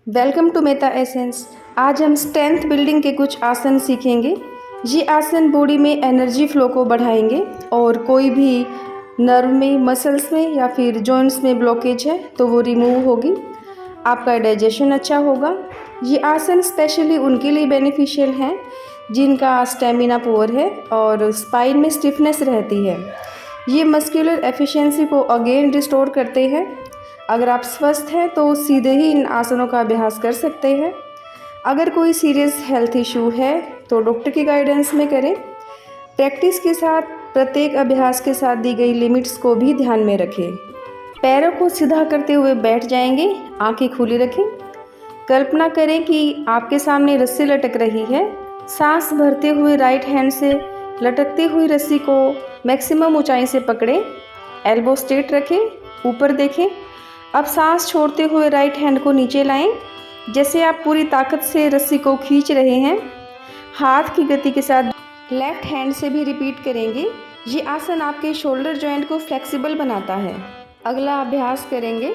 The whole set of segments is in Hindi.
Welcome to Meta essence. आज हम स्ट्रेंथ बिल्डिंग के कुछ आसन सीखेंगे। ये आसन बॉडी में एनर्जी फ्लो को बढ़ाएंगे और कोई भी नर्व में, मसल्स में या फिर जॉइंट्स में ब्लॉकेज है तो वो रिमूव होगी। आपका डाइजेशन अच्छा होगा। ये आसन स्पेशली उनके लिए बेनिफिशियल हैं जिनका स्टेमिना पुअर है और स्पाइन में स्टिफनेस रहती है। ये मस्कुलर एफिशिएंसी को अगेन रिस्टोर करते हैं। अगर आप स्वस्थ हैं तो सीधे ही इन आसनों का अभ्यास कर सकते हैं। अगर कोई सीरियस हेल्थ इशू है तो डॉक्टर की गाइडेंस में करें। प्रैक्टिस के साथ प्रत्येक अभ्यास के साथ दी गई लिमिट्स को भी ध्यान में रखें। पैरों को सीधा करते हुए बैठ जाएंगे, आंखें खुली रखें। कल्पना करें कि आपके सामने रस्सी लटक रही है। सांस भरते हुए राइट हैंड से लटकती हुई रस्सी को मैक्सिमम ऊंचाई से पकड़ें। एल्बो स्ट्रेट रखें, ऊपर देखें। अब सांस छोड़ते हुए राइट हैंड को नीचे लाएं, जैसे आप पूरी ताकत से रस्सी को खींच रहे हैं। हाथ की गति के साथ लेफ्ट हैंड से भी रिपीट करेंगे। ये आसन आपके शोल्डर जॉइंट को फ्लेक्सिबल बनाता है। अगला अभ्यास करेंगे।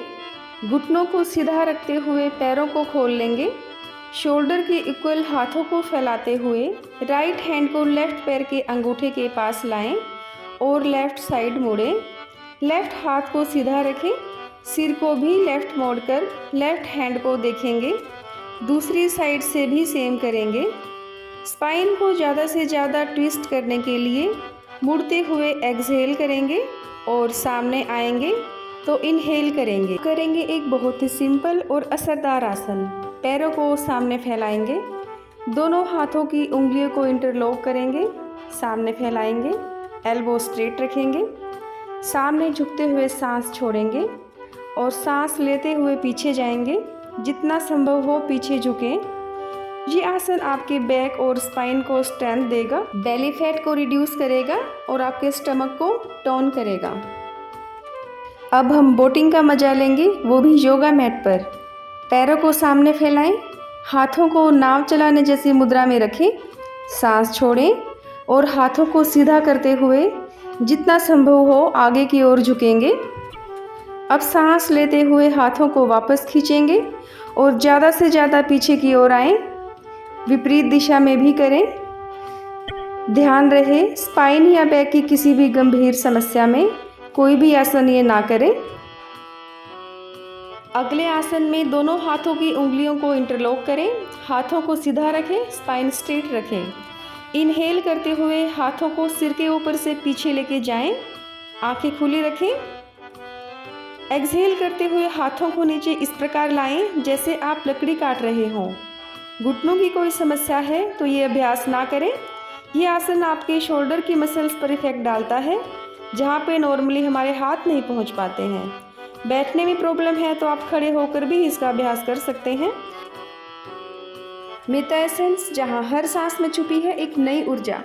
घुटनों को सीधा रखते हुए पैरों को खोल लेंगे। शोल्डर के इक्वल हाथों को फैलाते हुए राइट हैंड को लेफ्ट पैर के अंगूठे के पास लाएं और लेफ्ट साइड मोड़ें। लेफ्ट हाथ को सीधा रखें। सिर को भी लेफ्ट मोड़कर लेफ्ट हैंड को देखेंगे। दूसरी साइड से भी सेम करेंगे। स्पाइन को ज़्यादा से ज़्यादा ट्विस्ट करने के लिए मुड़ते हुए एक्सहेल करेंगे और सामने आएंगे तो इनहेल करेंगे एक बहुत ही सिंपल और असरदार आसन। पैरों को सामने फैलाएंगे। दोनों हाथों की उंगलियों को इंटरलॉक करेंगे। सामने फैलाएंगे। एल्बो स्ट्रेट रखेंगे। सामने झुकते हुए सांस छोड़ेंगे और सांस लेते हुए पीछे जाएंगे। जितना संभव हो पीछे झुकें। ये आसन आपके बैक और स्पाइन को स्ट्रेंथ देगा, बेली फैट को रिड्यूस करेगा और आपके स्टमक को टोन करेगा। अब हम बोटिंग का मजा लेंगे, वो भी योगा मैट पर। पैरों को सामने फैलाएं, हाथों को नाव चलाने जैसी मुद्रा में रखें। सांस छोड़ें और हाथों को सीधा करते हुए जितना संभव हो आगे की ओर झुकेंगे। अब सांस लेते हुए हाथों को वापस खींचेंगे और ज़्यादा से ज़्यादा पीछे की ओर आएं। विपरीत दिशा में भी करें। ध्यान रहे स्पाइन या बैक की किसी भी गंभीर समस्या में कोई भी आसन ये ना करें। अगले आसन में दोनों हाथों की उंगलियों को इंटरलॉक करें। हाथों को सीधा रखें, स्पाइन स्ट्रेट रखें। इनहेल करते हुए हाथों को सिर के ऊपर से पीछे लेके जाएं। आंखें खुली रखें। एक्सहेल करते हुए हाथों को नीचे इस प्रकार लाएं जैसे आप लकड़ी काट रहे हों। घुटनों की कोई समस्या है तो ये अभ्यास ना करें। ये आसन आपके शोल्डर की मसल्स पर इफेक्ट डालता है, जहाँ पे नॉर्मली हमारे हाथ नहीं पहुँच पाते हैं। बैठने में प्रॉब्लम है तो आप खड़े होकर भी इसका अभ्यास कर सकते हैं। मेटा एसेंस, जहाँ हर सांस में छुपी है एक नई ऊर्जा।